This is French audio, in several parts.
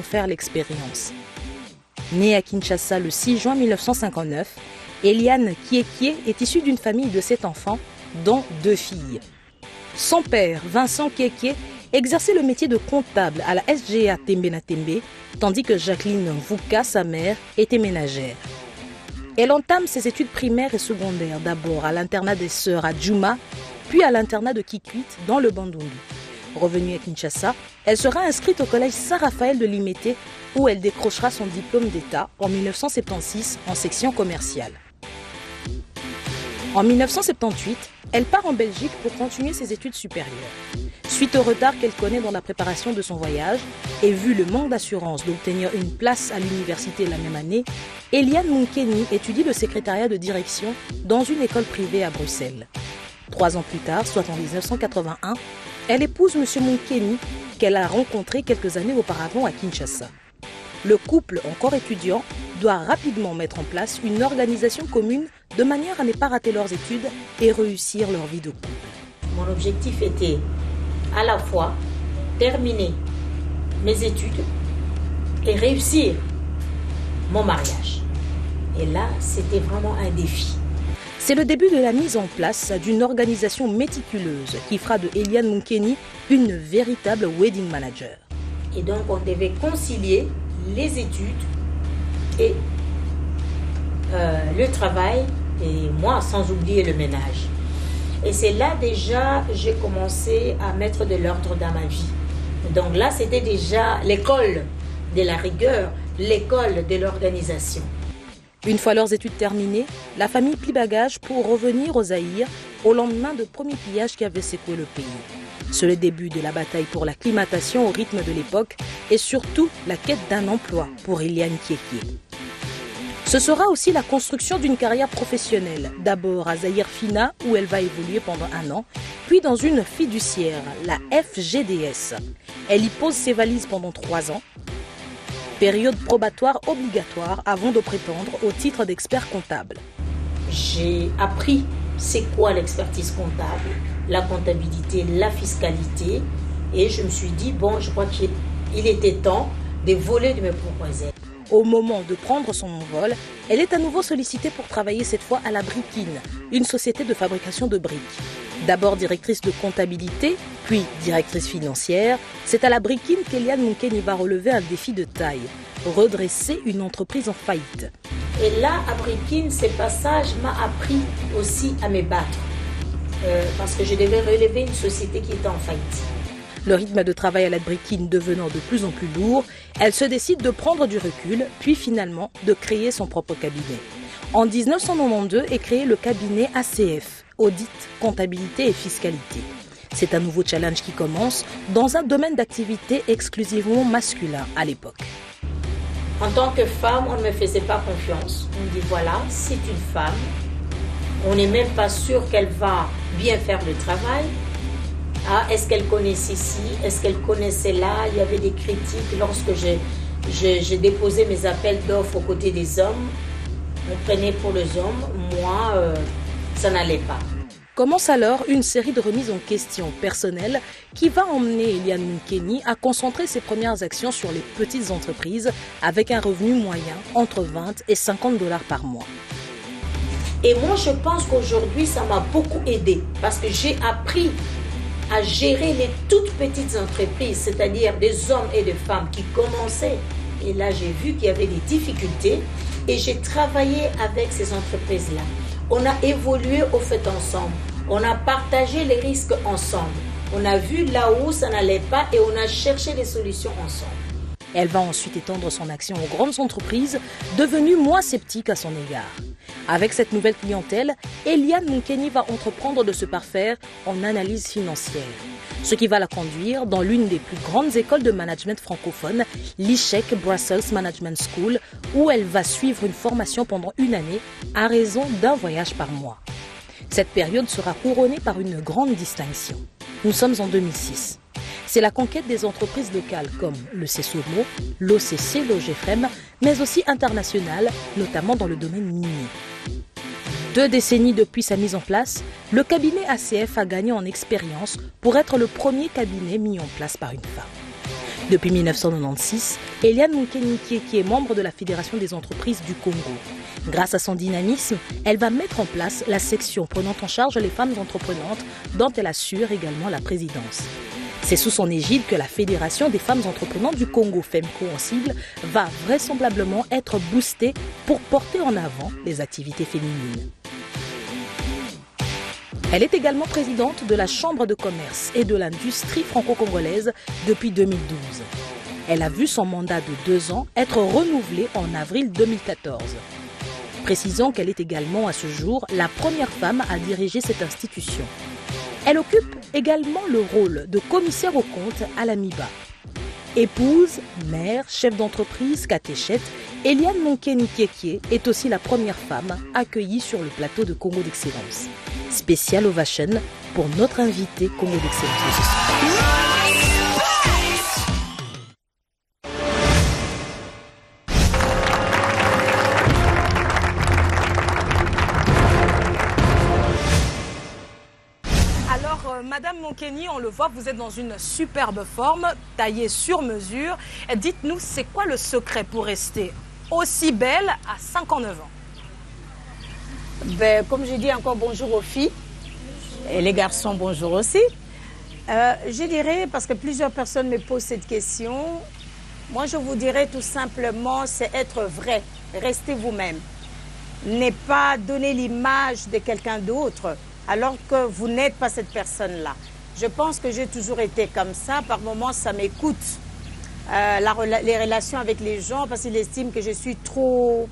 faire l'expérience. Née à Kinshasa le 6 juin 1959, Eliane Kiekie est issue d'une famille de 7 enfants, dont 2 filles. Son père, Vincent Kiekie, exerçait le métier de comptable à la SGA Tembe, tandis que Jacqueline Mvuka, sa mère, était ménagère. Elle entame ses études primaires et secondaires, d'abord à l'internat des Sœurs à Djouma, puis à l'internat de Kikwit dans le Bandundu. Revenue à Kinshasa, elle sera inscrite au collège Saint-Raphaël de Limete où elle décrochera son diplôme d'État en 1976 en section commerciale. En 1978, elle part en Belgique pour continuer ses études supérieures. Suite au retard qu'elle connaît dans la préparation de son voyage et vu le manque d'assurance d'obtenir une place à l'université la même année, Eliane Munkeni étudie le secrétariat de direction dans une école privée à Bruxelles. 3 ans plus tard, soit en 1981, elle épouse M. Munkeni qu'elle a rencontré quelques années auparavant à Kinshasa. Le couple, encore étudiant, doit rapidement mettre en place une organisation commune de manière à ne pas rater leurs études et réussir leur vie de couple. Mon objectif était à la fois terminer mes études et réussir mon mariage. Et là, c'était vraiment un défi. C'est le début de la mise en place d'une organisation méticuleuse qui fera de Eliane Munkeni une véritable wedding manager. Et donc, on devait concilier les études et le travail, et moi, sans oublier le ménage. Et c'est là déjà j'ai commencé à mettre de l'ordre dans ma vie. Donc là, c'était déjà l'école de la rigueur, l'école de l'organisation. Une fois leurs études terminées, la famille plie bagage pour revenir au Zaïre au lendemain de premier pillage qui avait secoué le pays. C'est le début de la bataille pour l'acclimatation au rythme de l'époque et surtout la quête d'un emploi pour Eliane Kiekie. Ce sera aussi la construction d'une carrière professionnelle, d'abord à Zaïre Fina où elle va évoluer pendant 1 an, puis dans une fiduciaire, la FGDS. Elle y pose ses valises pendant 3 ans, période probatoire obligatoire avant de prétendre au titre d'expert comptable. J'ai appris c'est quoi l'expertise comptable, la comptabilité, la fiscalité et je me suis dit, bon, je crois qu'il était temps de voler de mes propres ailes. Au moment de prendre son envol, elle est à nouveau sollicitée pour travailler cette fois à la Brikine, une société de fabrication de briques. D'abord directrice de comptabilité, puis directrice financière, c'est à la Brikine qu'Eliane Munkeni va relever un défi de taille, redresser une entreprise en faillite. Et là, à Brikine, ce passage m'a appris aussi à me battre, parce que je devais relever une société qui était en faillite. Le rythme de travail à la Brikine devenant de plus en plus lourd, elle se décide de prendre du recul, puis finalement de créer son propre cabinet. En 1992 est créé le cabinet ACF, Audit, Comptabilité et Fiscalité. C'est un nouveau challenge qui commence dans un domaine d'activité exclusivement masculin à l'époque. En tant que femme, on ne me faisait pas confiance. On me dit voilà, c'est une femme, on n'est même pas sûr qu'elle va bien faire le travail. Ah, est-ce qu'elle connaît ceci? Est-ce qu'elle connaît cela? Il y avait des critiques lorsque j'ai déposé mes appels d'offres aux côtés des hommes. On prenait pour les hommes. Moi, ça n'allait pas. Commence alors une série de remises en question personnelles qui va emmener Eliane Munkeni à concentrer ses premières actions sur les petites entreprises avec un revenu moyen entre 20 et 50 $ par mois. Et moi, je pense qu'aujourd'hui, ça m'a beaucoup aidé parce que j'ai appris à gérer les toutes petites entreprises, c'est-à-dire des hommes et des femmes qui commençaient. Et là, j'ai vu qu'il y avait des difficultés et j'ai travaillé avec ces entreprises-là. On a évolué au fait ensemble. On a partagé les risques ensemble. On a vu là où ça n'allait pas et on a cherché des solutions ensemble. Elle va ensuite étendre son action aux grandes entreprises, devenues moins sceptiques à son égard. Avec cette nouvelle clientèle, Eliane Munkeni va entreprendre de se parfaire en analyse financière, ce qui va la conduire dans l'une des plus grandes écoles de management francophones, l'ICHEC Brussels Management School, où elle va suivre une formation pendant 1 année à raison d'1 voyage par mois. Cette période sera couronnée par une grande distinction. Nous sommes en 2006. C'est la conquête des entreprises locales comme le CESOMO, l'OCC, l'OGFREM, mais aussi internationales, notamment dans le domaine minier. 2 décennies depuis sa mise en place, le cabinet ACF a gagné en expérience pour être le premier cabinet mis en place par une femme. Depuis 1996, Eliane Monkeni Kieki est membre de la Fédération des entreprises du Congo. Grâce à son dynamisme, elle va mettre en place la section prenant en charge les femmes entreprenantes dont elle assure également la présidence. C'est sous son égide que la Fédération des femmes entreprenantes du Congo, FEMCO en sigle, va vraisemblablement être boostée pour porter en avant les activités féminines. Elle est également présidente de la Chambre de commerce et de l'industrie franco-congolaise depuis 2012. Elle a vu son mandat de 2 ans être renouvelé en avril 2014. Précisons qu'elle est également à ce jour la première femme à diriger cette institution. Elle occupe également le rôle de commissaire aux comptes à la MIBA. Épouse, mère, chef d'entreprise, catéchète, Eliane Monkeni Kieki est aussi la première femme accueillie sur le plateau de Congo d'Excellence. Spécial ovation pour notre invité Congo d'Excellence de ce soir. Madame Monkeni, on le voit, vous êtes dans une superbe forme, taillée sur mesure. Dites-nous, c'est quoi le secret pour rester aussi belle à 59 ans? Comme je dis encore bonjour aux filles, et les garçons bonjour aussi. Je dirais, parce que plusieurs personnes me posent cette question, moi je vous dirais tout simplement, c'est être vrai, restez vous-même. Ne pas donner l'image de quelqu'un d'autre, alors que vous n'êtes pas cette personne-là. Je pense que j'ai toujours été comme ça. Par moments, ça m'écoute les relations avec les gens parce qu'ils estiment que je suis trop...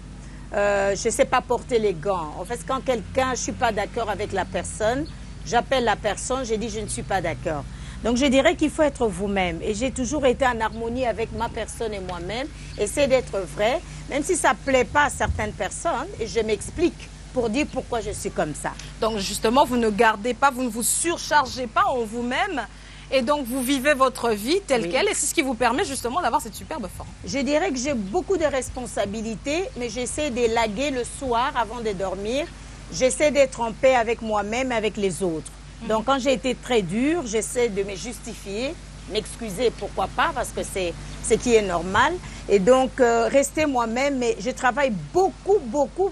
je ne sais pas porter les gants. En fait, quand quelqu'un, je ne suis pas d'accord avec la personne, j'appelle la personne, je dis je ne suis pas d'accord. Donc je dirais qu'il faut être vous-même. Et j'ai toujours été en harmonie avec ma personne et moi-même. Essayer d'être vrai, même si ça ne plaît pas à certaines personnes, et je m'explique pour dire pourquoi je suis comme ça. Donc justement, vous ne gardez pas, vous ne vous surchargez pas en vous-même et donc vous vivez votre vie telle qu'elle et c'est ce qui vous permet justement d'avoir cette superbe forme. Je dirais que j'ai beaucoup de responsabilités, mais j'essaie de laguer le soir avant de dormir. J'essaie d'être en paix avec moi-même et avec les autres. Donc quand j'ai été très dure, j'essaie de me justifier, m'excuser, pourquoi pas, parce que c'est ce qui est normal. Et donc, rester moi-même, mais je travaille beaucoup,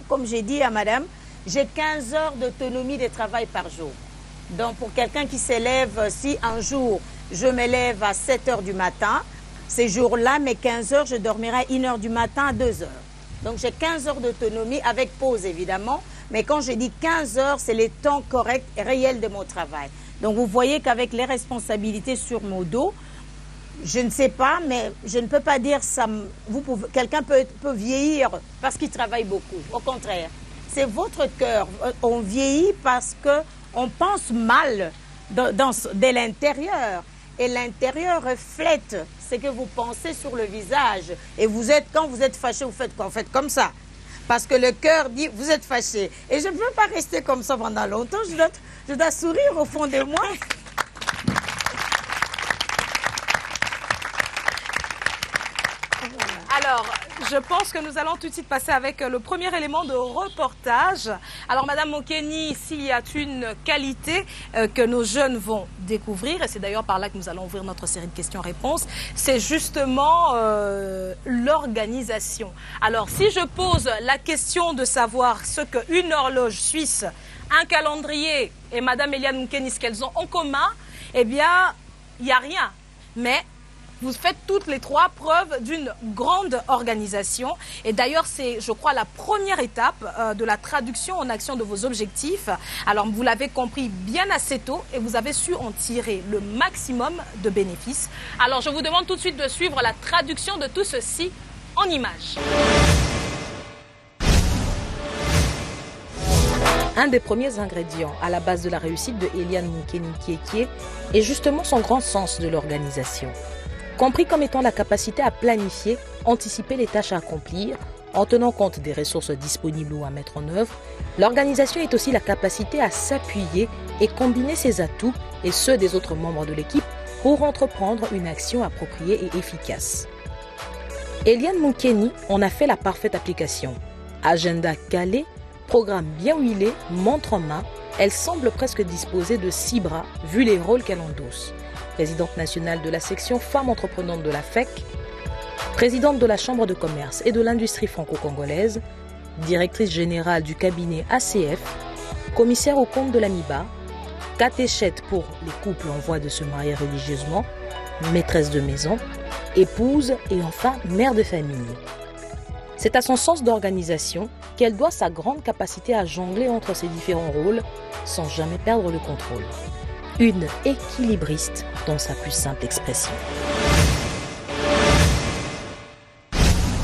comme j'ai dit à madame, j'ai 15 heures d'autonomie de travail par jour. Donc, pour quelqu'un qui s'élève, si un jour, je me lève à 7 heures du matin, ces jours-là, mes 15 heures, je dormirai 1 heure du matin à 2 heures. Donc, j'ai 15 heures d'autonomie, avec pause évidemment, mais quand je dis 15 heures, c'est les temps corrects et réels de mon travail. Donc, vous voyez qu'avec les responsabilités sur mon dos, je ne sais pas, mais je ne peux pas dire ça. Quelqu'un peut vieillir parce qu'il travaille beaucoup. Au contraire, c'est votre cœur. On vieillit parce qu'on pense mal de l'intérieur. Et l'intérieur reflète ce que vous pensez sur le visage. Et quand vous êtes fâché, vous faites quoi? Vous faites comme ça. Parce que le cœur dit, vous êtes fâché. Et je ne peux pas rester comme ça pendant longtemps. Je dois sourire au fond de moi. Alors, je pense que nous allons tout de suite passer avec le premier élément de reportage. Alors, Madame Monkeni, s'il y a une qualité que nos jeunes vont découvrir, et c'est d'ailleurs par là que nous allons ouvrir notre série de questions-réponses, c'est justement l'organisation. Alors, si je pose la question de savoir ce qu'une horloge suisse, un calendrier et Madame Eliane Monkeni, ce qu'elles ont en commun, eh bien, il n'y a rien. Mais vous faites toutes les trois preuve d'une grande organisation. Et d'ailleurs, c'est, je crois, la première étape de la traduction en action de vos objectifs. Alors, vous l'avez compris bien assez tôt et vous avez su en tirer le maximum de bénéfices. Alors, je vous demande tout de suite de suivre la traduction de tout ceci en images. Un des premiers ingrédients à la base de la réussite de Eliane Monkeni Kieki est justement son grand sens de l'organisation. Compris comme étant la capacité à planifier, anticiper les tâches à accomplir, en tenant compte des ressources disponibles ou à mettre en œuvre, l'organisation est aussi la capacité à s'appuyer et combiner ses atouts et ceux des autres membres de l'équipe pour entreprendre une action appropriée et efficace. Eliane Monkeni en a fait la parfaite application. Agenda calé, programme bien huilé, montre en main, elle semble presque disposer de 6 bras vu les rôles qu'elle endosse. présidente nationale de la section Femmes entreprenantes de la FEC, présidente de la Chambre de commerce et de l'industrie franco-congolaise, directrice générale du cabinet ACF, commissaire aux comptes de l'AMIBA, catéchète pour les couples en voie de se marier religieusement, maîtresse de maison, épouse et enfin mère de famille. C'est à son sens d'organisation qu'elle doit sa grande capacité à jongler entre ses différents rôles sans jamais perdre le contrôle. Une équilibriste dans sa plus simple expression.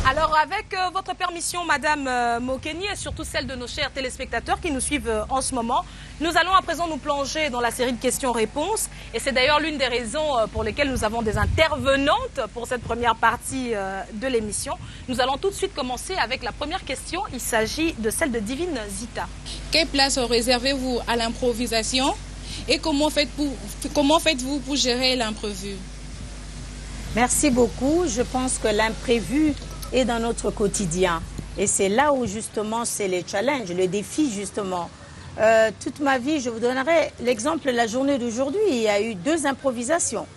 Alors avec votre permission, Madame Mokeni, et surtout celle de nos chers téléspectateurs qui nous suivent en ce moment, nous allons à présent nous plonger dans la série de questions-réponses. Et c'est d'ailleurs l'une des raisons pour lesquelles nous avons des intervenantes pour cette première partie de l'émission. Nous allons tout de suite commencer avec la première question. Il s'agit de celle de Divine Zita. Quelle place réservez-vous à l'improvisation et comment faites-vous pour gérer l'imprévu? Merci beaucoup. Je pense que l'imprévu est dans notre quotidien. Et c'est là où justement c'est les challenges, le défi justement. Toute ma vie, je vous donnerai l'exemple de la journée d'aujourd'hui. Il y a eu 2 improvisations.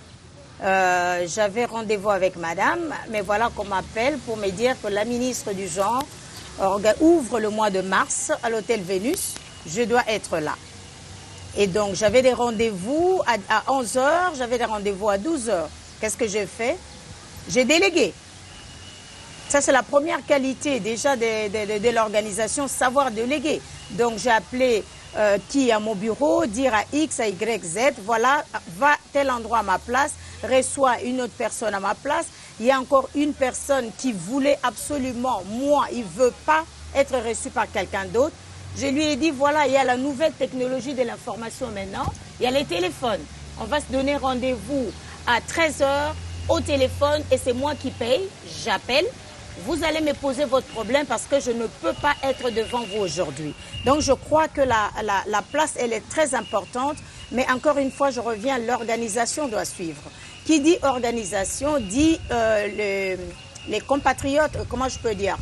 J'avais rendez-vous avec madame, mais voilà qu'on m'appelle pour me dire que la ministre du genre ouvre le mois de mars à l'hôtel Vénus. Je dois être là. Et donc j'avais des rendez-vous à 11 h, j'avais des rendez-vous à 12 h. Qu'est-ce que j'ai fait? J'ai délégué. Ça, c'est la première qualité déjà de l'organisation, savoir déléguer. Donc, j'ai appelé qui à mon bureau, dire à X, à Y, Z, voilà, va à tel endroit à ma place, reçois une autre personne à ma place. Il y a encore une personne qui voulait absolument, moi, il ne veut pas être reçu par quelqu'un d'autre. Je lui ai dit, voilà, il y a la nouvelle technologie de l'information maintenant, il y a les téléphones. On va se donner rendez-vous à 13 h au téléphone et c'est moi qui paye, j'appelle. Vous allez me poser votre problème parce que je ne peux pas être devant vous aujourd'hui. Donc, je crois que la place, elle est très importante. Mais encore une fois, je reviens, l'organisation doit suivre. Qui dit organisation dit les compatriotes, comment je peux dire,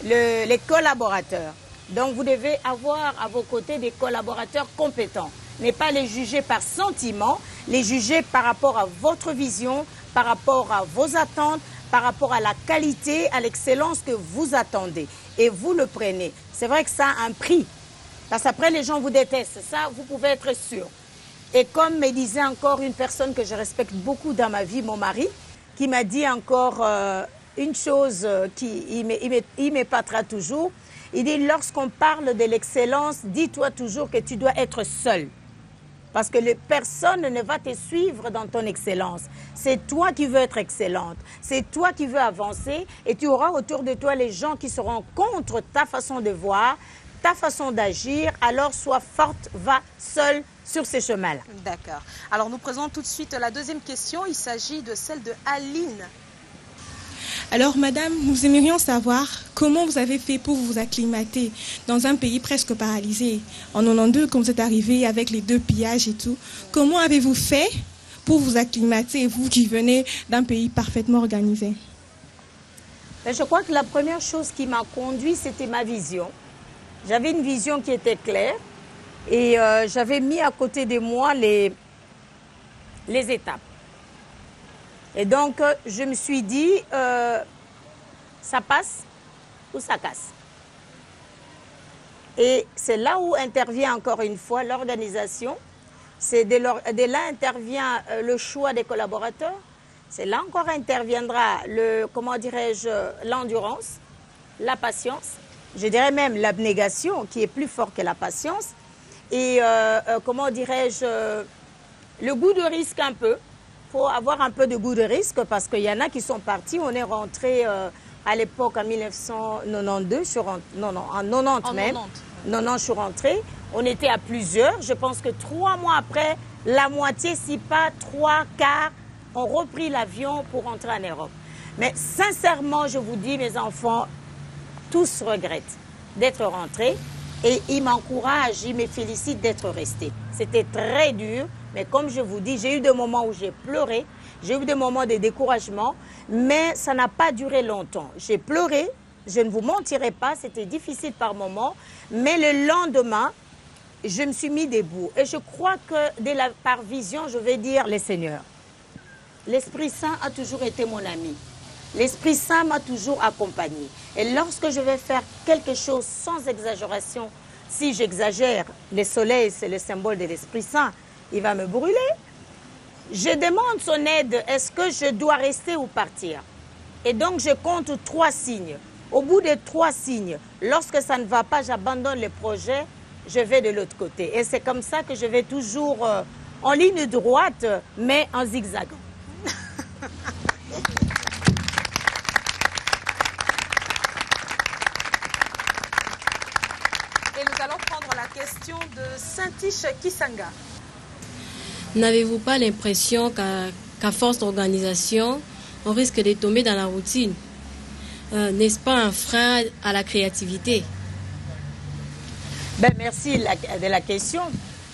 les collaborateurs. Donc, vous devez avoir à vos côtés des collaborateurs compétents. Ne pas les juger par sentiment, les juger par rapport à votre vision, par rapport à vos attentes, par rapport à la qualité, à l'excellence que vous attendez. Et vous le prenez. C'est vrai que ça a un prix. Parce qu'après, les gens vous détestent. Ça, vous pouvez être sûr. Et comme me disait encore une personne que je respecte beaucoup dans ma vie, mon mari, qui m'a dit encore une chose qui m'épatera toujours. Il dit, lorsqu'on parle de l'excellence, dis-toi toujours que tu dois être seul. Parce que personne ne va te suivre dans ton excellence. C'est toi qui veux être excellente. C'est toi qui veux avancer. Et tu auras autour de toi les gens qui seront contre ta façon de voir, ta façon d'agir. Alors sois forte, va seule sur ces chemins-là. D'accord. Alors nous présentons tout de suite la deuxième question. Il s'agit de celle de Aline. Alors, madame, nous aimerions savoir comment vous avez fait pour vous acclimater dans un pays presque paralysé. En 92, quand vous êtes arrivé avec les 2 pillages et tout, comment avez-vous fait pour vous acclimater, vous qui venez d'un pays parfaitement organisé? Je crois que la première chose qui m'a conduit, c'était ma vision. J'avais une vision qui était claire et j'avais mis à côté de moi les étapes. Et donc, je me suis dit, ça passe ou ça casse. Et c'est là où intervient encore une fois l'organisation. C'est de là intervient le choix des collaborateurs. C'est là encore interviendra l'endurance, la patience. Je dirais même l'abnégation qui est plus fort que la patience. Et le goût de risque un peu. Il faut avoir un peu de goût de risque parce qu'il y en a qui sont partis. On est rentré à l'époque en 1992, en 90 même. 90, je suis rentrée. On était à plusieurs. Je pense que 3 mois après, la moitié, si pas 3/4, ont repris l'avion pour rentrer en Europe. Mais sincèrement, je vous dis, mes enfants, tous regrettent d'être rentrés. Et ils m'encouragent, ils me félicitent d'être restés. C'était très dur, mais comme je vous dis, j'ai eu des moments où j'ai pleuré, j'ai eu des moments de découragement, mais ça n'a pas duré longtemps. J'ai pleuré, je ne vous mentirai pas, c'était difficile par moments, mais le lendemain, je me suis mis debout. Et je crois que par vision, je vais dire les seigneurs. l'Esprit Saint a toujours été mon ami. L'Esprit Saint m'a toujours accompagné. Et lorsque je vais faire quelque chose sans exagération, si j'exagère, le soleil, c'est le symbole de l'Esprit Saint, il va me brûler. Je demande son aide, est-ce que je dois rester ou partir? Et donc, je compte 3 signes. Au bout des 3 signes, lorsque ça ne va pas, j'abandonne le projet, je vais de l'autre côté. Et c'est comme ça que je vais toujours en ligne droite, mais en zigzagant. Et nous allons prendre la question de Saint-Tiche Kisanga. N'avez-vous pas l'impression qu'à force d'organisation, on risque de tomber dans la routine? N'est-ce pas un frein à la créativité? Merci de la question.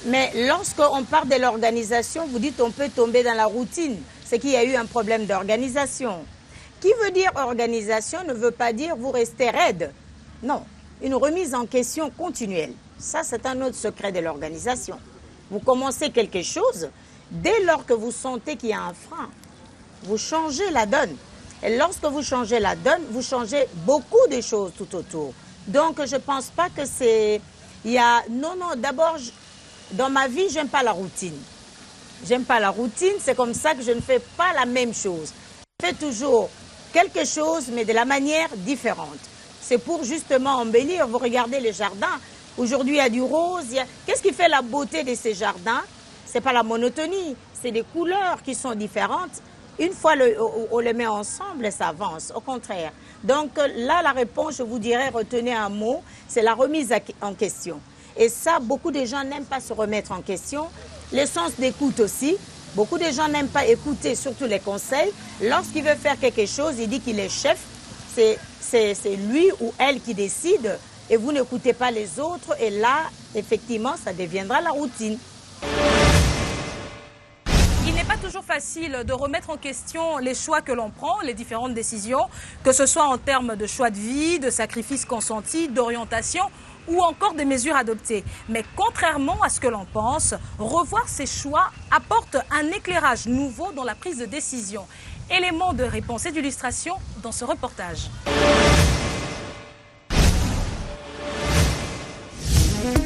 Mais lorsqu'on parle de l'organisation, vous dites on peut tomber dans la routine. C'est qu'il y a eu un problème d'organisation. Qui veut dire organisation ne veut pas dire vous restez raide. Non, une remise en question continuelle. Ça, c'est un autre secret de l'organisation. Vous commencez quelque chose, dès lors que vous sentez qu'il y a un frein, vous changez la donne. Et lorsque vous changez la donne, vous changez beaucoup de choses tout autour. Donc, je ne pense pas que c'est... Non, d'abord, dans ma vie, j'aime pas la routine. J'aime pas la routine, c'est comme ça que je ne fais pas la même chose. Je fais toujours quelque chose, mais de la manière différente. C'est pour justement embellir. Vous regardez les jardins. Aujourd'hui, il y a du rose. Qu'est-ce qui fait la beauté de ces jardins? Ce n'est pas la monotonie, c'est des couleurs qui sont différentes. Une fois on les met ensemble, ça avance, au contraire. Donc là, la réponse, je vous dirais, retenez un mot, c'est la remise en question. Et ça, beaucoup de gens n'aiment pas se remettre en question. Le sens d'écoute aussi. Beaucoup de gens n'aiment pas écouter, surtout les conseils. Lorsqu'il veut faire quelque chose, il dit qu'il est chef. C'est lui ou elle qui décide. Et vous n'écoutez pas les autres. Et là, effectivement, ça deviendra la routine. Il n'est pas toujours facile de remettre en question les choix que l'on prend, les différentes décisions, que ce soit en termes de choix de vie, de sacrifices consentis, d'orientation ou encore des mesures adoptées. Mais contrairement à ce que l'on pense, revoir ces choix apporte un éclairage nouveau dans la prise de décision. Élément de réponse et d'illustration dans ce reportage.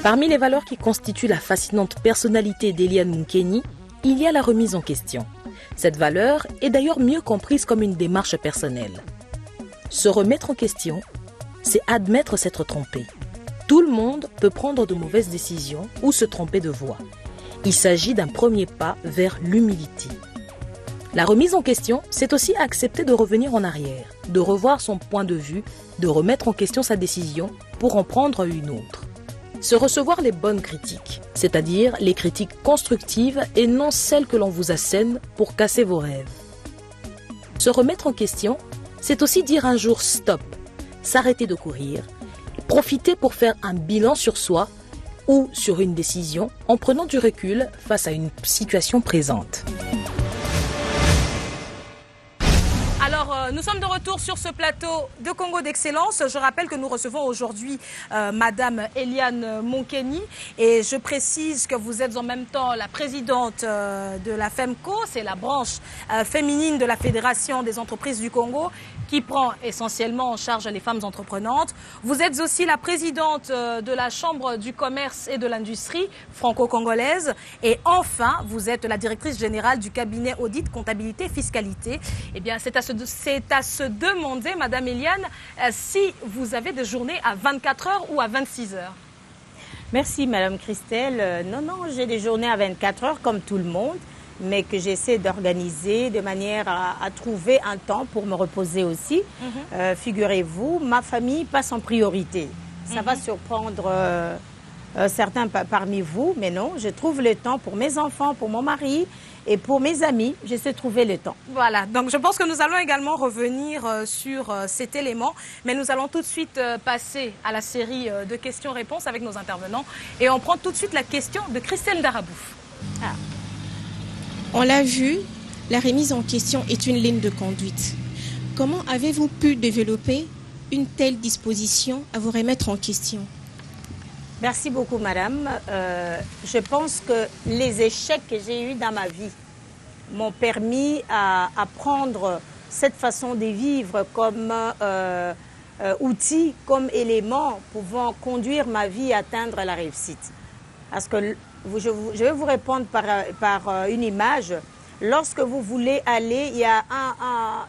Parmi les valeurs qui constituent la fascinante personnalité d'Eliane Moukeni, il y a la remise en question. Cette valeur est d'ailleurs mieux comprise comme une démarche personnelle. Se remettre en question, c'est admettre s'être trompé. Tout le monde peut prendre de mauvaises décisions ou se tromper de voie. Il s'agit d'un premier pas vers l'humilité. La remise en question, c'est aussi accepter de revenir en arrière, de revoir son point de vue, de remettre en question sa décision pour en prendre une autre. Se recevoir les bonnes critiques, c'est-à-dire les critiques constructives et non celles que l'on vous assène pour casser vos rêves. Se remettre en question, c'est aussi dire un jour stop, s'arrêter de courir, profiter pour faire un bilan sur soi ou sur une décision en prenant du recul face à une situation présente. Alors, nous sommes de retour sur ce plateau de Congo d'Excellence. Je rappelle que nous recevons aujourd'hui Madame Eliane Moukeni. Et je précise que vous êtes en même temps la présidente de la FEMCO, c'est la branche féminine de la Fédération des entreprises du Congo, qui prend essentiellement en charge les femmes entreprenantes. Vous êtes aussi la présidente de la Chambre du commerce et de l'industrie franco-congolaise. Et enfin, vous êtes la directrice générale du cabinet audit, comptabilité, fiscalité. Eh bien, c'est à se demander, Madame Eliane, si vous avez des journées à 24 heures ou à 26 heures. Merci, Madame Christelle. Non, j'ai des journées à 24 heures comme tout le monde, mais que j'essaie d'organiser de manière à trouver un temps pour me reposer aussi. Figurez-vous, ma famille passe en priorité. Ça va surprendre certains parmi vous, mais non, je trouve le temps pour mes enfants, pour mon mari et pour mes amis. J'essaie de trouver le temps. Voilà, donc je pense que nous allons également revenir sur cet élément, mais nous allons tout de suite passer à la série de questions-réponses avec nos intervenants. Et on prend tout de suite la question de Christelle Darabouf. On l'a vu, la remise en question est une ligne de conduite. Comment avez-vous pu développer une telle disposition à vous remettre en question? Merci beaucoup, madame. Je pense que les échecs que j'ai eus dans ma vie m'ont permis à prendre cette façon de vivre comme outil, comme élément pouvant conduire ma vie à atteindre la réussite. Parce que je vais vous répondre par une image. Lorsque vous voulez aller, il y a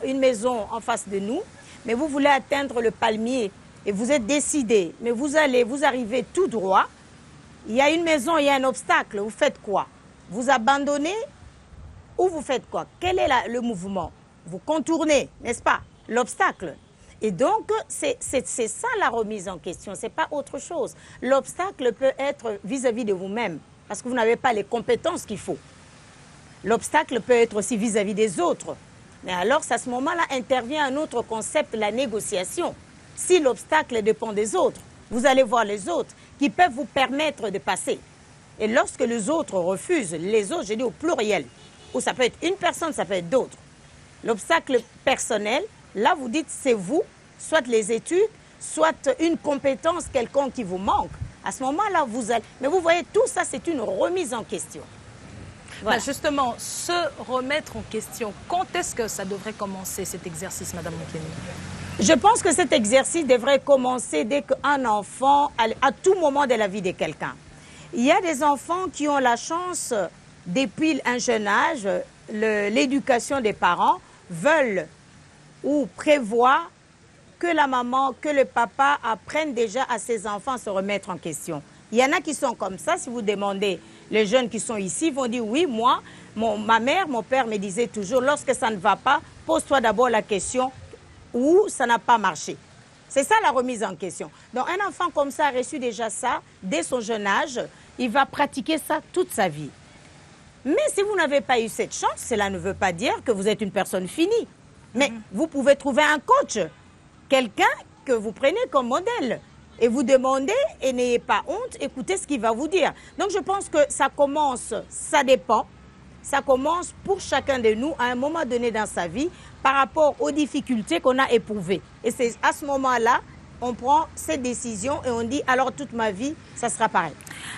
une maison en face de nous, mais vous voulez atteindre le palmier et vous êtes décidé, mais vous arrivez tout droit, il y a une maison, il y a un obstacle, vous faites quoi? Vous abandonnez ou vous faites quoi? Quel est le mouvement? Vous contournez, n'est-ce pas, l'obstacle. Et donc, c'est ça la remise en question, ce n'est pas autre chose. L'obstacle peut être vis-à-vis de vous-même, parce que vous n'avez pas les compétences qu'il faut. L'obstacle peut être aussi vis-à-vis des autres. Mais alors, à ce moment-là, intervient un autre concept, la négociation. Si l'obstacle dépend des autres, vous allez voir les autres qui peuvent vous permettre de passer. Et lorsque les autres refusent, les autres, je dis au pluriel, ou ça peut être une personne, ça peut être d'autres. L'obstacle personnel, là, vous dites c'est vous, soit les études, soit une compétence quelconque qui vous manque. À ce moment-là, vous allez... Mais vous voyez, tout ça, c'est une remise en question. Voilà. Ben justement, se remettre en question, quand est-ce que ça devrait commencer cet exercice, Madame Monkeni? Je pense que cet exercice devrait commencer dès qu'un enfant, à tout moment de la vie de quelqu'un. Il y a des enfants qui ont la chance, depuis un jeune âge, l'éducation des parents veulent ou prévoient que la maman, que le papa apprennent déjà à ses enfants à se remettre en question. Il y en a qui sont comme ça, si vous demandez les jeunes qui sont ici, ils vont dire oui, moi, ma mère, mon père me disait toujours, lorsque ça ne va pas, pose-toi d'abord la question où ça n'a pas marché. C'est ça la remise en question. Donc un enfant comme ça a reçu déjà ça dès son jeune âge, il va pratiquer ça toute sa vie. Mais si vous n'avez pas eu cette chance, cela ne veut pas dire que vous êtes une personne finie. Mais vous pouvez trouver un coach, quelqu'un que vous prenez comme modèle. Et vous demandez, et n'ayez pas honte, écoutez ce qu'il va vous dire. Donc je pense que ça commence, ça dépend, ça commence pour chacun de nous à un moment donné dans sa vie par rapport aux difficultés qu'on a éprouvées. Et c'est à ce moment-là, on prend cette décision et on dit alors toute ma vie, ça sera pareil.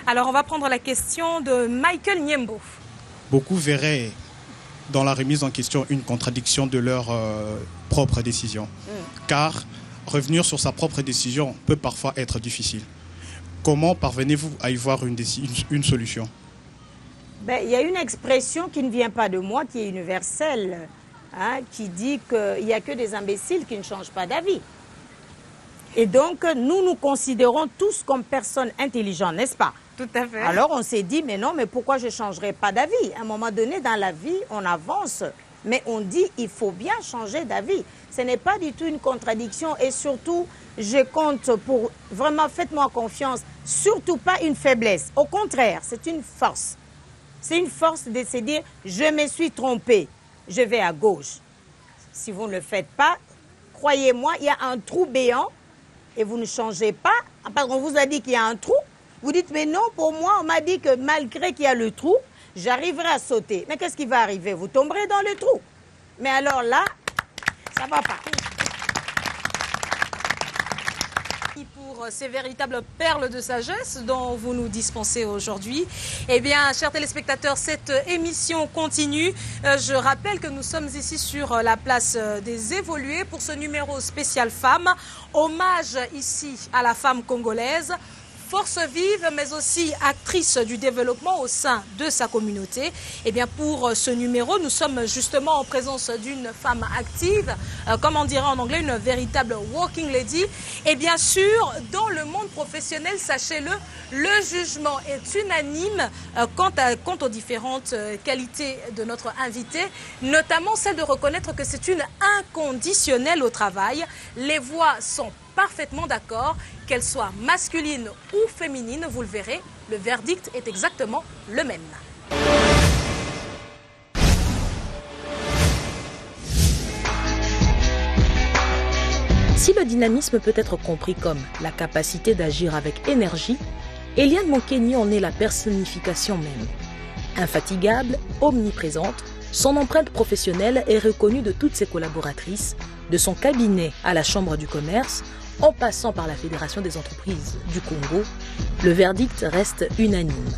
Alors on va prendre la question de Michael Niembo. Beaucoup verraient dans la remise en question une contradiction de leur propre décision. Car revenir sur sa propre décision peut parfois être difficile. Comment parvenez-vous à y voir une solution? Il y a une expression qui ne vient pas de moi, qui est universelle, hein, qui dit qu'il n'y a que des imbéciles qui ne changent pas d'avis. Et donc, nous considérons tous comme personnes intelligentes, n'est-ce pas? Tout à fait. Alors, on s'est dit, mais non, mais pourquoi je ne changerai pas d'avis? À un moment donné, dans la vie, on avance, mais on dit, il faut bien changer d'avis. Ce n'est pas du tout une contradiction et surtout, je compte pour, vraiment, faites-moi confiance, surtout pas une faiblesse. Au contraire, c'est une force. C'est une force de se dire, je me suis trompé, je vais à gauche. Si vous ne le faites pas, croyez-moi, il y a un trou béant et vous ne changez pas. On vous a dit qu'il y a un trou. Vous dites, mais non, pour moi, on m'a dit que malgré qu'il y a le trou, j'arriverai à sauter. Mais qu'est-ce qui va arriver? Vous tomberez dans le trou. Mais alors là, ça ne va pas. Pour ces véritables perles de sagesse dont vous nous dispensez aujourd'hui. Eh bien, chers téléspectateurs, cette émission continue. Je rappelle que nous sommes ici sur la place des Évolués pour ce numéro spécial femmes. Hommage ici à la femme congolaise. Force vive, mais aussi actrice du développement au sein de sa communauté. Et bien pour ce numéro, nous sommes justement en présence d'une femme active, comme on dirait en anglais, une véritable walking lady. Et bien sûr, dans le monde professionnel, sachez-le, le jugement est unanime quant aux différentes qualités de notre invitée, notamment celle de reconnaître que c'est une inconditionnelle au travail. Les voix sont parfaitement d'accord, qu'elle soit masculine ou féminine, vous le verrez, le verdict est exactement le même. Si le dynamisme peut être compris comme la capacité d'agir avec énergie, Eliane Monkeni en est la personnification même. Infatigable, omniprésente, son empreinte professionnelle est reconnue de toutes ses collaboratrices, de son cabinet à la Chambre du commerce, en passant par la Fédération des entreprises du Congo. Le verdict reste unanime.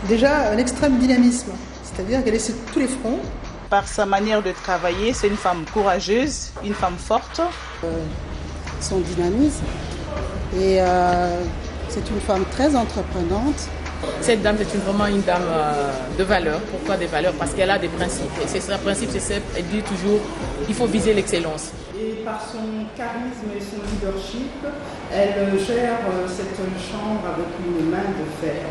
Déjà, l'extrême dynamisme, c'est-à-dire qu'elle est sur tous les fronts. Par sa manière de travailler, c'est une femme courageuse, une femme forte. Son dynamisme et c'est une femme très entreprenante. Cette dame est vraiment une dame de valeur. Pourquoi des valeurs? Parce qu'elle a des principes. Et c'est son principe, elle dit toujours il faut viser l'excellence. Et par son charisme et son leadership, elle gère cette chambre avec une main de fer.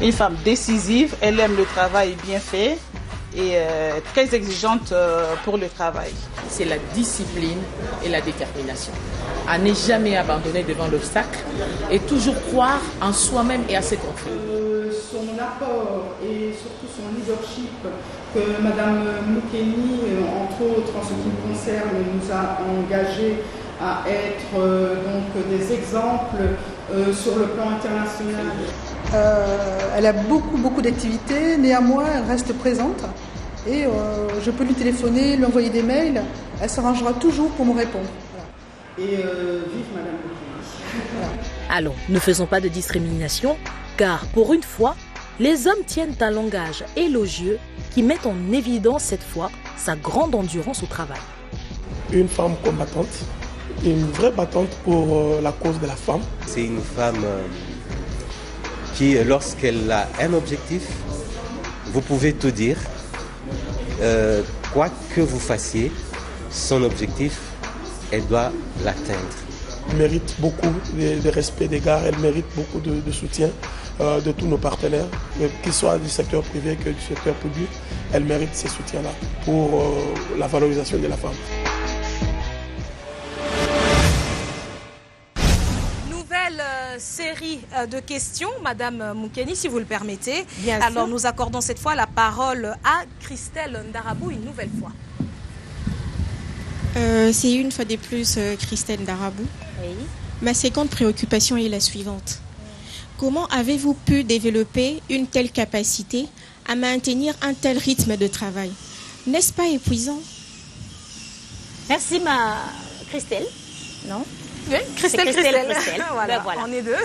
Une femme décisive, elle aime le travail bien fait et très exigeante pour le travail. C'est la discipline et la détermination. À ne jamais abandonner devant l'obstacle et toujours croire en soi-même et à ses conflits. Son apport et surtout son leadership que Mme Moukeni, entre autres en ce qui me concerne, nous a engagés à être donc des exemples sur le plan international. Elle a beaucoup d'activités, néanmoins elle reste présente et je peux lui téléphoner, lui envoyer des mails, elle s'arrangera toujours pour me répondre. Et vive Mme Moukeni. Voilà. Allons, ne faisons pas de discrimination, car pour une fois, les hommes tiennent un langage élogieux qui met en évidence cette fois sa grande endurance au travail. Une femme combattante, une vraie battante pour la cause de la femme. C'est une femme qui, lorsqu'elle a un objectif, vous pouvez tout dire, quoi que vous fassiez, son objectif, elle doit l'atteindre. Elle mérite beaucoup de respect d'égard, elle mérite beaucoup de soutien de tous nos partenaires, qu'ils soient du secteur privé que du secteur public. Elle mérite ces soutiens-là pour la valorisation de la femme. Nouvelle série de questions, Madame Moukeni, si vous le permettez. Bien Alors sûr. nous accordons cette fois la parole à Christelle Ndarabou une nouvelle fois. C'est une fois de plus Christelle Ndarabou. Oui. Ma seconde préoccupation est la suivante. Comment avez-vous pu développer une telle capacité à maintenir un tel rythme de travail? N'est-ce pas épuisant? Merci, Christelle. Non? Oui, Christelle. Voilà, Ben voilà. on est deux.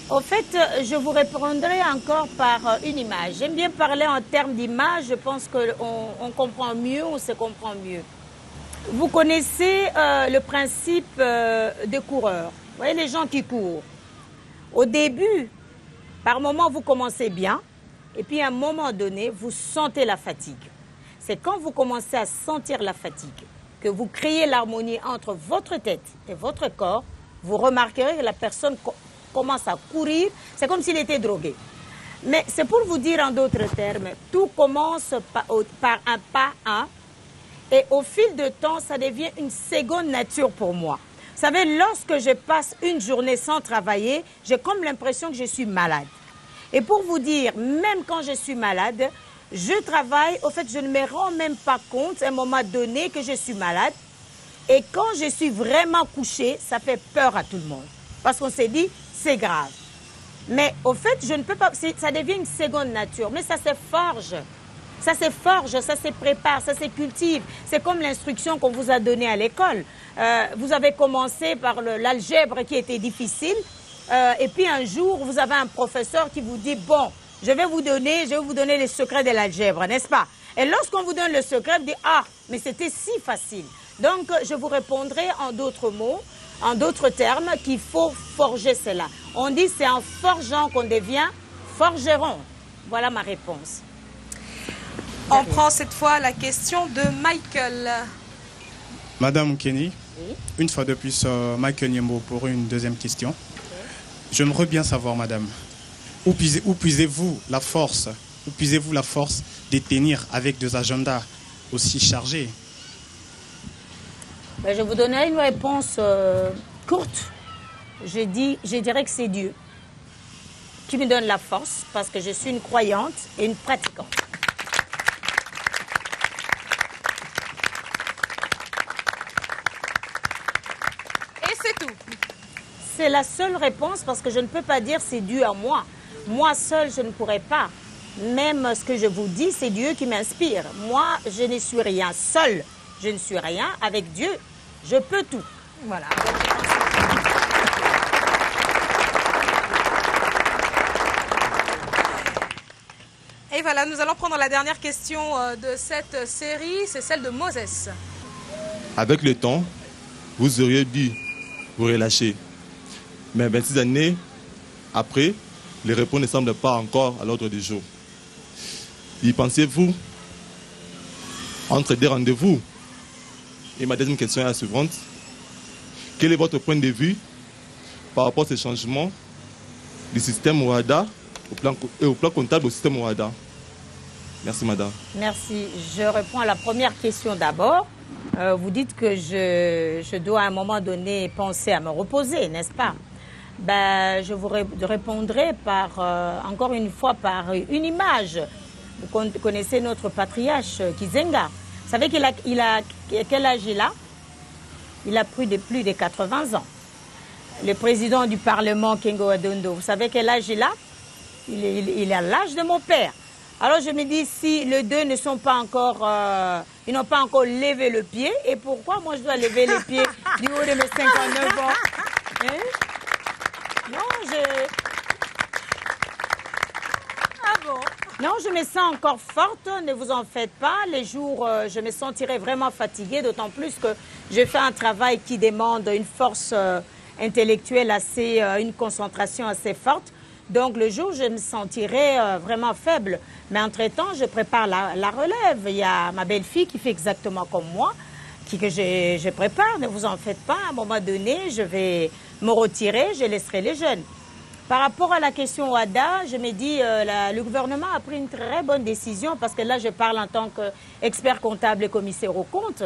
Au fait, je vous répondrai encore par une image. J'aime bien parler en termes d'image. Je pense qu'on comprend mieux, on se comprend mieux. Vous connaissez le principe des coureurs. Vous voyez les gens qui courent. Au début, par moment, vous commencez bien. Et puis, à un moment donné, vous sentez la fatigue. C'est quand vous commencez à sentir la fatigue que vous créez l'harmonie entre votre tête et votre corps. Vous remarquerez que la personne commence à courir. C'est comme s'il était drogué. Mais c'est pour vous dire en d'autres termes, tout commence par un pas, et au fil de temps, ça devient une seconde nature pour moi. Vous savez, lorsque je passe une journée sans travailler, j'ai comme l'impression que je suis malade. Et pour vous dire, même quand je suis malade, je travaille, au fait, je ne me rends même pas compte à un moment donné que je suis malade. Et quand je suis vraiment couchée, ça fait peur à tout le monde. Parce qu'on s'est dit, c'est grave. Mais au fait, je ne peux pas, ça devient une seconde nature. Mais ça se forge. Ça se forge, ça se prépare, ça se cultive. C'est comme l'instruction qu'on vous a donnée à l'école. Vous avez commencé par l'algèbre qui était difficile. Et puis un jour, vous avez un professeur qui vous dit, bon, je vais vous donner les secrets de l'algèbre, n'est-ce pas? Et lorsqu'on vous donne le secret, vous dites, ah, mais c'était si facile. Donc, je vous répondrai en d'autres mots, en d'autres termes, qu'il faut forger cela. On dit, c'est en forgeant qu'on devient forgeron. Voilà ma réponse. On prend cette fois la question de Michael. Madame Moukeni, Oui. une fois de plus, Michael Niembo pour une deuxième question. Okay. J'aimerais bien savoir, madame, où puisez-vous la force de tenir avec des agendas aussi chargés? Ben, je vous donnerai une réponse courte. Je dirais que c'est Dieu qui me donne la force parce que je suis une croyante et une pratiquante. Et c'est tout. C'est la seule réponse parce que je ne peux pas dire c'est dû à moi. Moi seule, je ne pourrais pas. Même ce que je vous dis, c'est Dieu qui m'inspire. Moi, je ne suis rien seule. Je ne suis rien. Avec Dieu, je peux tout. Voilà. Et Et voilà, nous allons prendre la dernière question de cette série, c'est celle de Moses. Avec le temps, vous auriez dû vous relâcher. Mais 26 années après, les réponses ne semblent pas encore à l'ordre du jour. Y pensez-vous entre des rendez-vous? Et ma deuxième question est la suivante. Quel est votre point de vue par rapport à ces changements du système OHADA au plan comptable au système OHADA? Merci, madame. Merci. Je réponds à la première question d'abord. Vous dites que je dois à un moment donné penser à me reposer, n'est-ce pas? Ben, je vous répondrai encore une fois par une image. Vous connaissez notre patriarche Kizenga. Vous savez quel âge il a? Il a plus de 80 ans. Le président du Parlement, Kengo Adondo, vous savez quel âge il a? Il a l'âge de mon père. Alors je me dis, si les deux ne sont pas encore, ils n'ont pas encore levé le pied, et pourquoi moi je dois lever les pieds du haut de mes 59 ans? Hein? Non, Ah bon? Non, je me sens encore forte, ne vous en faites pas. Les jours, je me sentirai vraiment fatiguée, d'autant plus que je fais un travail qui demande une force intellectuelle une concentration assez forte. Donc le jour, je me sentirai vraiment faible. Mais entre-temps, je prépare la relève. Il y a ma belle-fille qui fait exactement comme moi, que je prépare, ne vous en faites pas. À un moment donné, je vais me retirer, je laisserai les jeunes. Par rapport à la question OHADA, je me dis le gouvernement a pris une très bonne décision parce que là, je parle en tant qu'expert comptable et commissaire aux comptes,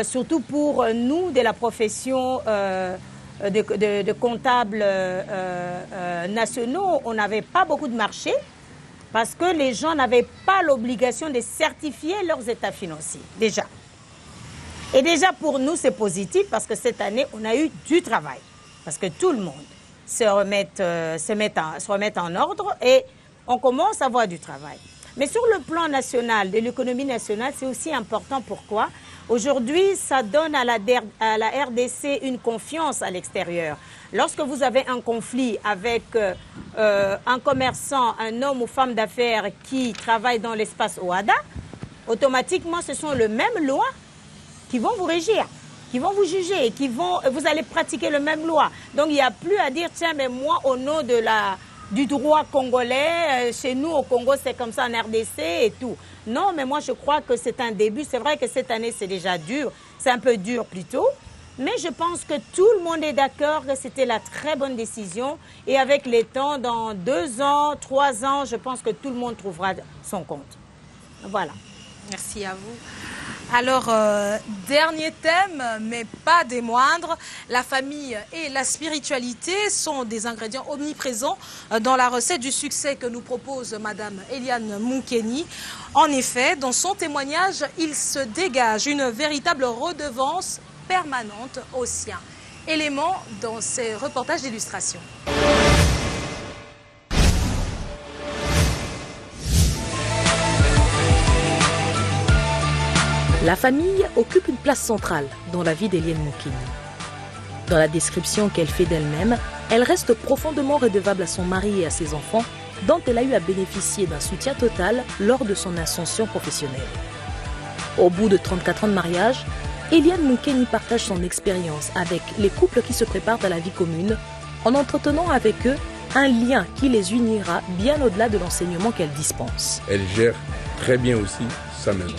surtout pour nous de la profession de comptables nationaux. On n'avait pas beaucoup de marché parce que les gens n'avaient pas l'obligation de certifier leurs états financiers, déjà. Et déjà, pour nous, c'est positif parce que cette année, on a eu du travail. Parce que tout le monde se remet en ordre et on commence à avoir du travail. Mais sur le plan national, de l'économie nationale, c'est aussi important. Pourquoi? Aujourd'hui, ça donne à la RDC une confiance à l'extérieur. Lorsque vous avez un conflit avec un commerçant, un homme ou femme d'affaires qui travaille dans l'espace OHADA, automatiquement, ce sont les mêmes lois qui vont vous régir, qui vont vous juger, vous allez pratiquer la même loi. Donc, il n'y a plus à dire, tiens, mais moi, au nom du droit congolais, chez nous, au Congo, c'est comme ça en RDC et tout. Non, mais moi, je crois que c'est un début. C'est vrai que cette année, c'est déjà dur. C'est un peu dur plutôt. Mais je pense que tout le monde est d'accord que c'était la très bonne décision. Et avec les temps, dans 2 ans, 3 ans, je pense que tout le monde trouvera son compte. Voilà. Merci à vous. Alors, dernier thème, mais pas des moindres, la famille et la spiritualité sont des ingrédients omniprésents dans la recette du succès que nous propose Madame Eliane Moukeni. En effet, dans son témoignage, il se dégage une véritable redevance permanente aux siens. Élément dans ces reportages d'illustration. La famille occupe une place centrale dans la vie d'Eliane Moukeni. Dans la description qu'elle fait d'elle-même, elle reste profondément redevable à son mari et à ses enfants, dont elle a eu à bénéficier d'un soutien total lors de son ascension professionnelle. Au bout de 34 ans de mariage, Eliane Moukeni partage son expérience avec les couples qui se préparent à la vie commune, en entretenant avec eux un lien qui les unira bien au-delà de l'enseignement qu'elle dispense. Elle gère très bien aussi sa maison.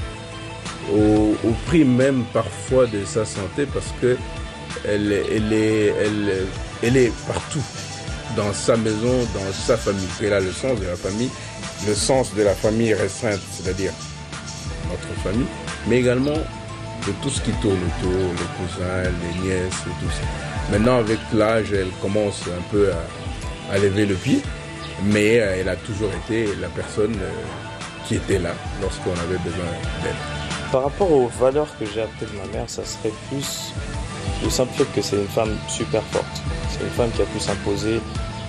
Au prix même parfois de sa santé parce que elle est partout dans sa maison, dans sa famille. Elle a le sens de la famille, le sens de la famille restreinte, c'est-à-dire notre famille, mais également de tout ce qui tourne autour, les cousins, les nièces et tout ça. Maintenant, avec l'âge, elle commence un peu à lever le pied, mais elle a toujours été la personne qui était là lorsqu'on avait besoin d'elle. Par rapport aux valeurs que j'ai apprises de ma mère, ça serait plus le simple fait que c'est une femme super forte. C'est une femme qui a pu s'imposer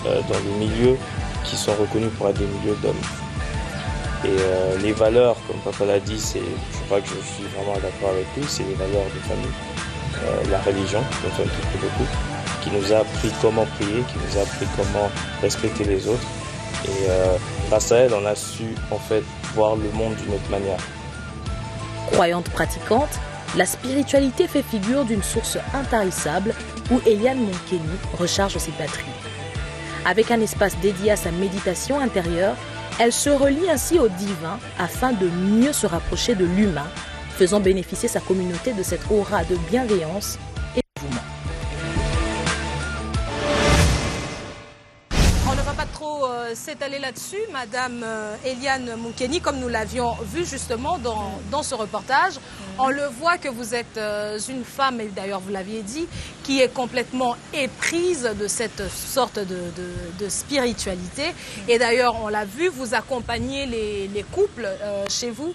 dans des milieux qui sont reconnus pour être des milieux d'hommes. Et les valeurs, comme papa l'a dit, je crois que je suis vraiment d'accord avec lui, c'est les valeurs de famille. La religion, dont on touche beaucoup, qui nous a appris comment prier, qui nous a appris comment respecter les autres. Et grâce à elle, on a su en fait voir le monde d'une autre manière. Croyante pratiquante, la spiritualité fait figure d'une source intarissable où Eliane Monkeni recharge ses batteries. Avec un espace dédié à sa méditation intérieure, elle se relie ainsi au divin afin de mieux se rapprocher de l'humain, faisant bénéficier sa communauté de cette aura de bienveillance et de dévouement. On ne va pas trop s'étaler là-dessus, Madame Eliane Monkeni, comme nous l'avions vu justement dans ce reportage. On le voit que vous êtes une femme, et d'ailleurs vous l'aviez dit, qui est complètement éprise de cette sorte de spiritualité. Et d'ailleurs, on l'a vu, vous accompagnez les couples chez vous,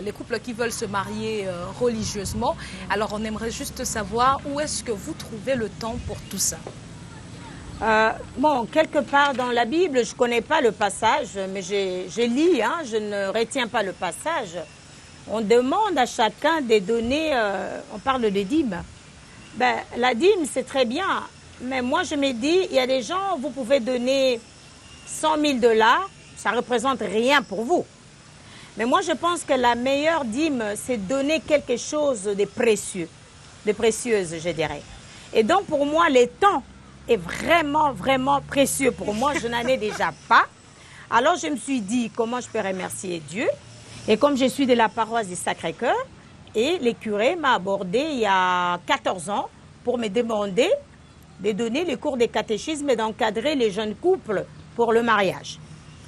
les couples qui veulent se marier religieusement. Alors on aimerait juste savoir où est-ce que vous trouvez le temps pour tout ça? Bon, quelque part dans la Bible, je ne connais pas le passage, mais je lis, hein, je ne retiens pas le passage. On demande à chacun de donner, on parle de dîmes. Ben, la dîme, c'est très bien, mais moi je me dis, il y a des gens, vous pouvez donner 100 000 $, ça ne représente rien pour vous. Mais moi je pense que la meilleure dîme, c'est donner quelque chose de précieux, de précieuse, je dirais. Et donc pour moi, le temps est vraiment, vraiment précieux pour moi, je n'en ai déjà pas. Alors je me suis dit, comment je peux remercier Dieu? Et comme je suis de la paroisse du Sacré-Cœur, et le curé m'a abordé il y a 14 ans pour me demander de donner les cours de catéchisme et d'encadrer les jeunes couples pour le mariage.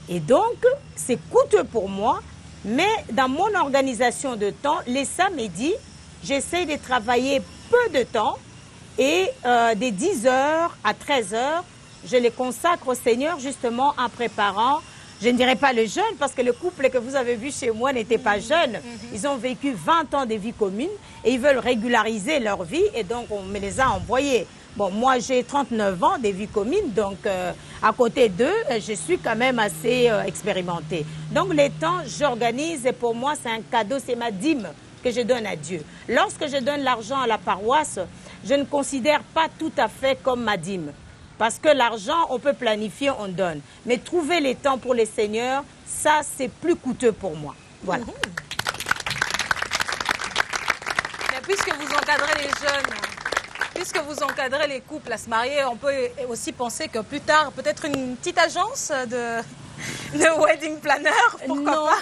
Et donc, c'est coûteux pour moi, mais dans mon organisation de temps, les samedis, j'essaie de travailler peu de temps et de 10h à 13h, je les consacre au Seigneur justement en préparant. Je ne dirais pas le jeune, parce que le couple que vous avez vu chez moi n'était pas jeune. Ils ont vécu 20 ans de vie commune et ils veulent régulariser leur vie et donc on me les a envoyés. Bon, moi j'ai 39 ans de vie commune, donc à côté d'eux, je suis quand même assez expérimentée. Donc les temps, j'organise et pour moi c'est un cadeau, c'est ma dîme que je donne à Dieu. Lorsque je donne l'argent à la paroisse, je ne considère pas tout à fait comme ma dîme. Parce que l'argent, on peut planifier, on donne. Mais trouver les temps pour les seigneurs, ça, c'est plus coûteux pour moi. Voilà. Mais puisque vous encadrez les jeunes, puisque vous encadrez les couples à se marier, on peut aussi penser que plus tard, peut-être une petite agence de wedding planner, pourquoi pas?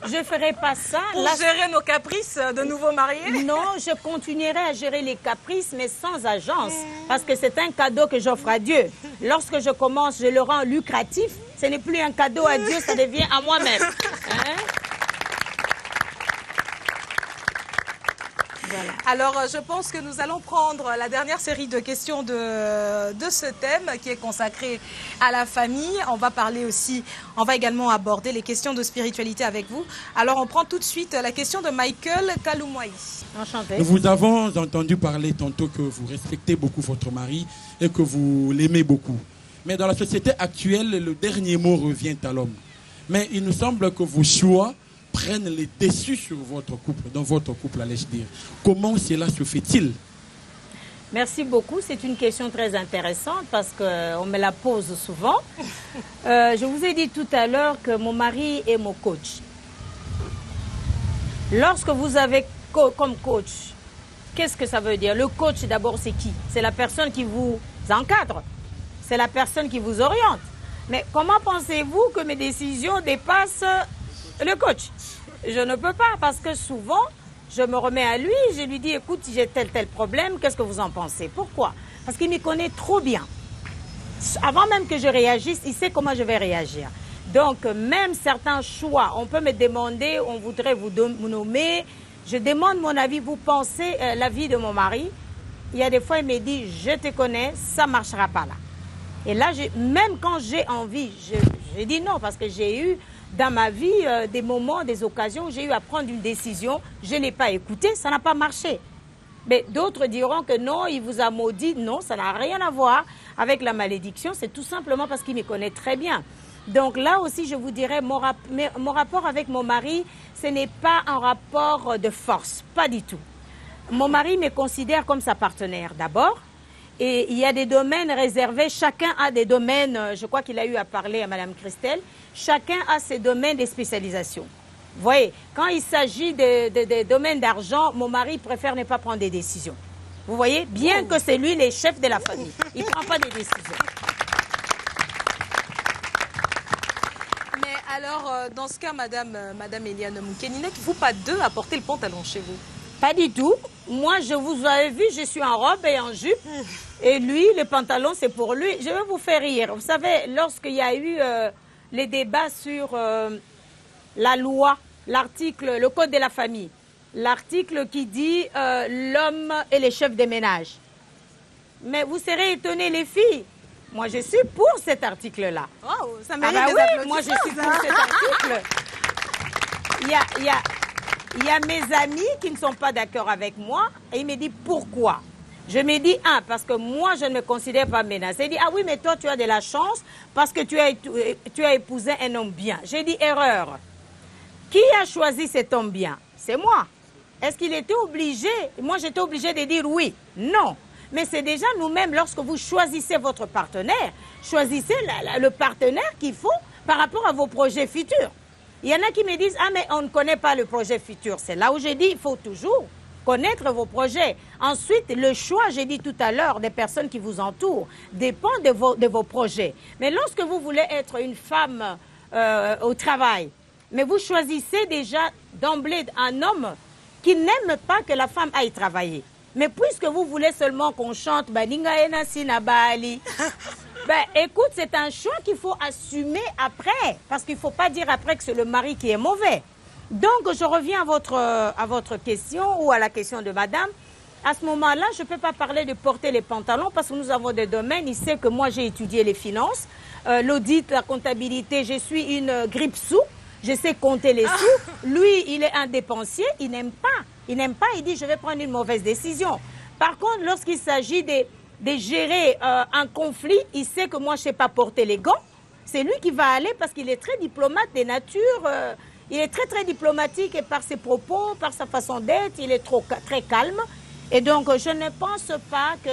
Je ne ferai pas ça. Pour gérer nos caprices de nouveaux mariés? Non, je continuerai à gérer les caprices, mais sans agence. Parce que c'est un cadeau que j'offre à Dieu. Lorsque je commence, je le rends lucratif. Ce n'est plus un cadeau à Dieu, ça devient à moi-même. Hein? Voilà. Alors, je pense que nous allons prendre la dernière série de questions de ce thème qui est consacré à la famille. On va parler aussi, on va également aborder les questions de spiritualité avec vous. Alors, on prend tout de suite la question de Michael Kaloumoui. Enchanté. Nous vous avons entendu parler tantôt que vous respectez beaucoup votre mari et que vous l'aimez beaucoup. Mais dans la société actuelle, le dernier mot revient à l'homme. Mais il nous semble que vos choix prennent les dessus sur votre couple, dans votre couple, allais-je dire. Comment cela se fait-il? Merci beaucoup. C'est une question très intéressante parce qu'on me la pose souvent. Je vous ai dit tout à l'heure que mon mari est mon coach. Lorsque vous avez comme coach, qu'est-ce que ça veut dire? Le coach, d'abord, c'est qui? C'est la personne qui vous encadre. C'est la personne qui vous oriente. Mais comment pensez-vous que mes décisions dépassent le coach? Je ne peux pas parce que souvent, je me remets à lui, je lui dis, écoute, j'ai tel problème, qu'est-ce que vous en pensez? Pourquoi? Parce qu'il m'y connaît trop bien. Avant même que je réagisse, il sait comment je vais réagir. Donc, même certains choix, on peut me demander, on voudrait vous nommer, je demande mon avis, vous pensez l'avis de mon mari? Il y a des fois, il me dit, je te connais, ça ne marchera pas là. Et là, même quand j'ai envie, je dis non parce que j'ai eu dans ma vie des moments, des occasions où j'ai eu à prendre une décision, je ne l'ai pas écouté, ça n'a pas marché. Mais d'autres diront que non, il vous a maudit. Non, ça n'a rien à voir avec la malédiction, c'est tout simplement parce qu'il me connaît très bien. Donc là aussi, je vous dirais, mon rapport avec mon mari, ce n'est pas un rapport de force, pas du tout. Mon mari me considère comme sa partenaire d'abord. Et il y a des domaines réservés, chacun a des domaines, je crois qu'il a eu à parler à Mme Christelle, chacun a ses domaines de spécialisation. Vous voyez, quand il s'agit des domaines d'argent, mon mari préfère ne pas prendre des décisions. Vous voyez, bien que c'est lui le chef de la famille, il ne prend pas des décisions. Mais alors, dans ce cas, Madame Eliane Moukeni, n'êtes-vous pas deux à porter le pantalon chez vous? Pas du tout. Moi, je vous avais vu, je suis en robe et en jupe. Et lui, le pantalon, c'est pour lui. Je vais vous faire rire. Vous savez, lorsqu'il y a eu les débats sur la loi, l'article, le code de la famille, l'article qui dit l'homme est le chef des ménages. Mais vous serez étonnés, les filles. Moi, je suis pour cet article-là. Oh, ça mérite ah bah des oui, applaudissements. moi, je suis pour cet article. Il y a mes amis qui ne sont pas d'accord avec moi et il me dit pourquoi. Je me dis, parce que moi, je ne me considère pas menacée. Il dit, ah oui, mais toi, tu as de la chance parce que tu as épousé un homme bien. J'ai dit, erreur. Qui a choisi cet homme bien? C'est moi. Est-ce qu'il était obligé? Moi, j'étais obligée de dire oui. Non. Mais c'est déjà nous-mêmes, lorsque vous choisissez votre partenaire, choisissez le partenaire qu'il faut par rapport à vos projets futurs. Il y en a qui me disent, mais on ne connaît pas le projet futur. C'est là où j'ai dit, il faut toujours connaître vos projets. Ensuite, le choix, j'ai dit tout à l'heure, des personnes qui vous entourent, dépend de vos projets. Mais lorsque vous voulez être une femme au travail, mais vous choisissez déjà d'emblée un homme qui n'aime pas que la femme aille travailler. Mais puisque vous voulez seulement qu'on chante, écoute, c'est un choix qu'il faut assumer après. Parce qu'il ne faut pas dire après que c'est le mari qui est mauvais. Donc, je reviens à votre question ou à la question de madame. À ce moment-là, je ne peux pas parler de porter les pantalons parce que nous avons des domaines. Il sait que moi, j'ai étudié les finances, l'audit, la comptabilité. Je suis une grippe-sous. Je sais compter les sous. Lui, il est un dépensier. Il n'aime pas. Il n'aime pas. Il dit, je vais prendre une mauvaise décision. Par contre, lorsqu'il s'agit de gérer un conflit, il sait que moi, je ne sais pas porter les gants. C'est lui qui va aller parce qu'il est très diplomate de nature. Il est très, très diplomatique et par ses propos, par sa façon d'être, il est très calme. Et donc, je ne pense pas que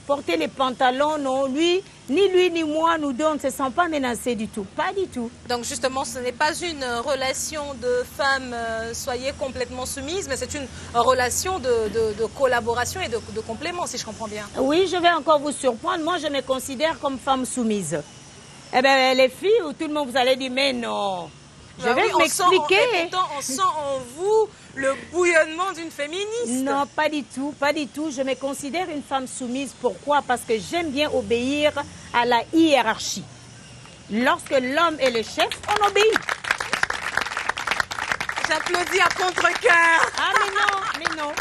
porter les pantalons, non, lui ni moi, nous deux, on ne se sent pas menacés du tout. Pas du tout. Donc, justement, ce n'est pas une relation de femme, soyez complètement soumise, mais c'est une relation de collaboration et de complément, si je comprends bien. Oui, je vais encore vous surprendre. Moi, je me considère comme femme soumise. Eh bien, les filles, tout le monde, vous allez dire, mais non. Je vais m'expliquer. On sent en vous le bouillonnement d'une féministe. Non, pas du tout, pas du tout. Je me considère une femme soumise. Pourquoi? Parce que j'aime bien obéir à la hiérarchie. Lorsque l'homme est le chef, on obéit. J'applaudis à contre-cœur. Ah, mais non.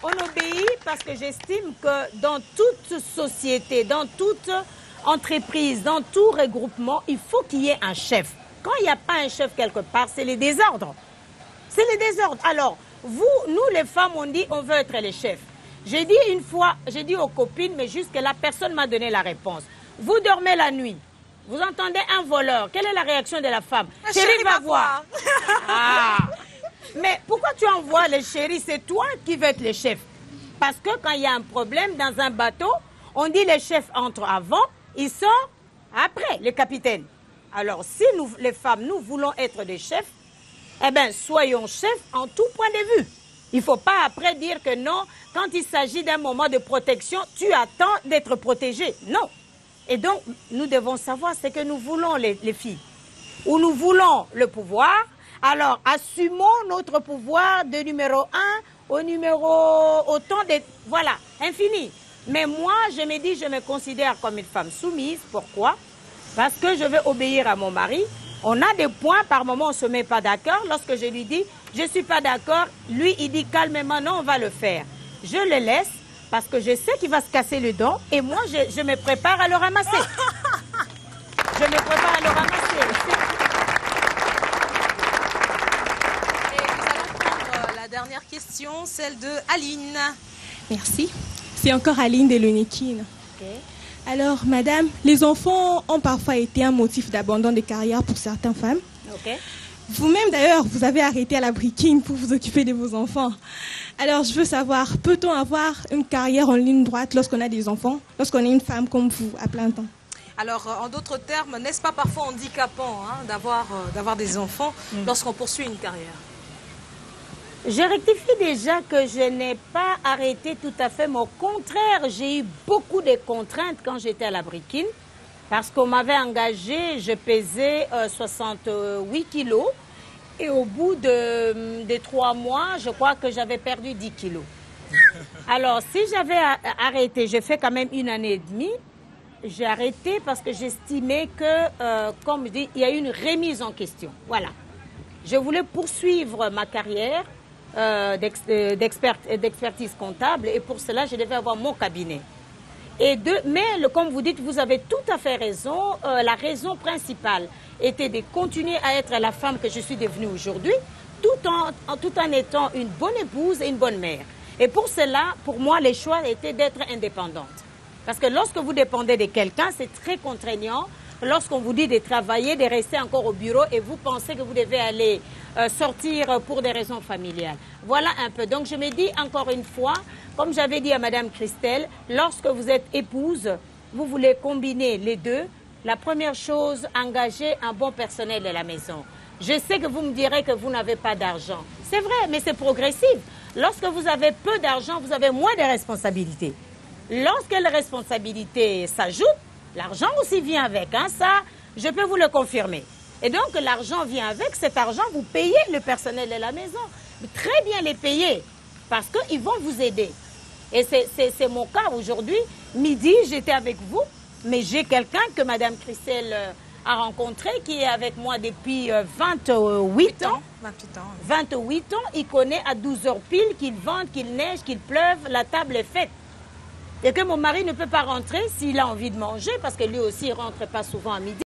On obéit parce que j'estime que dans toute société, dans toute entreprise, dans tout regroupement, il faut qu'il y ait un chef. Quand il n'y a pas un chef quelque part, c'est le désordre. C'est le désordre. Alors, nous les femmes, on dit on veut être les chefs. J'ai dit une fois, j'ai dit aux copines, mais jusque-là, personne ne m'a donné la réponse. Vous dormez la nuit, vous entendez un voleur. Quelle est la réaction de la femme? Chérie, va voir. Mais pourquoi tu envoies le chéri? C'est toi qui veux être le chef. Parce que quand il y a un problème dans un bateau, on dit le chef entre avant, il sort après, le capitaine. Alors, si nous, les femmes, nous voulons être des chefs, eh bien, soyons chefs en tout point de vue. Il ne faut pas après dire que non, quand il s'agit d'un moment de protection, tu attends d'être protégé. Non. Et donc, nous devons savoir ce que nous voulons, les filles. Ou nous voulons le pouvoir, alors assumons notre pouvoir de numéro 1 au numéro autant de... Voilà, infini. Mais moi, je me dis, je me considère comme une femme soumise. Pourquoi? Parce que je vais obéir à mon mari. On a des points, par moment, on ne se met pas d'accord. Lorsque je lui dis, je ne suis pas d'accord, lui, il dit calmement, non, on va le faire. Je le laisse parce que je sais qu'il va se casser le dent et moi, je me prépare à le ramasser. Je me prépare à le ramasser. Et nous allons prendre la dernière question, celle de Aline. Merci. C'est encore Aline de Lunikin. Okay. Alors, madame, les enfants ont parfois été un motif d'abandon de carrière pour certaines femmes. Okay. Vous-même, d'ailleurs, vous avez arrêté à la briquine pour vous occuper de vos enfants. Alors, je veux savoir, peut-on avoir une carrière en ligne droite lorsqu'on a des enfants, lorsqu'on est une femme comme vous, à plein temps? Alors, en d'autres termes, n'est-ce pas parfois handicapant d'avoir des enfants lorsqu'on poursuit une carrière? Je rectifie déjà que je n'ai pas arrêté tout à fait, mais au contraire, j'ai eu beaucoup de contraintes quand j'étais à la briquine, parce qu'on m'avait engagé, je pesais 68 kilos, et au bout de 3 mois, je crois que j'avais perdu 10 kilos. Alors, si j'avais arrêté, j'ai fait quand même 1 année et demie, j'ai arrêté parce que j'estimais que, comme je dis, il y a eu une remise en question. Voilà. Je voulais poursuivre ma carrière d'expertise comptable et pour cela, je devais avoir mon cabinet. Mais comme vous dites, vous avez tout à fait raison. La raison principale était de continuer à être la femme que je suis devenue aujourd'hui, tout en étant une bonne épouse et une bonne mère. Et pour cela, pour moi, le choix était d'être indépendante. Parce que lorsque vous dépendez de quelqu'un, c'est très contraignant. Lorsqu'on vous dit de travailler, de rester encore au bureau et vous pensez que vous devez aller sortir pour des raisons familiales. Voilà un peu. Donc je me dis encore une fois, comme j'avais dit à Madame Christelle, lorsque vous êtes épouse, vous voulez combiner les deux. La première chose, engager un bon personnel de la maison. Je sais que vous me direz que vous n'avez pas d'argent. C'est vrai, mais c'est progressif. Lorsque vous avez peu d'argent, vous avez moins de responsabilités. Lorsque les responsabilités s'ajoutent, l'argent aussi vient avec. Hein, ça, je peux vous le confirmer. Et donc, l'argent vient avec. Cet argent, vous payez le personnel de la maison. Très bien les payer parce qu'ils vont vous aider. Et c'est mon cas aujourd'hui. Midi, j'étais avec vous, mais j'ai quelqu'un que Madame Christelle a rencontré qui est avec moi depuis 28 ans. 28 ans. Il connaît à 12 heures pile qu'il vente, qu'il neige, qu'il pleuve, la table est faite. Et que mon mari ne peut pas rentrer s'il a envie de manger parce que lui aussi, il ne rentre pas souvent à midi.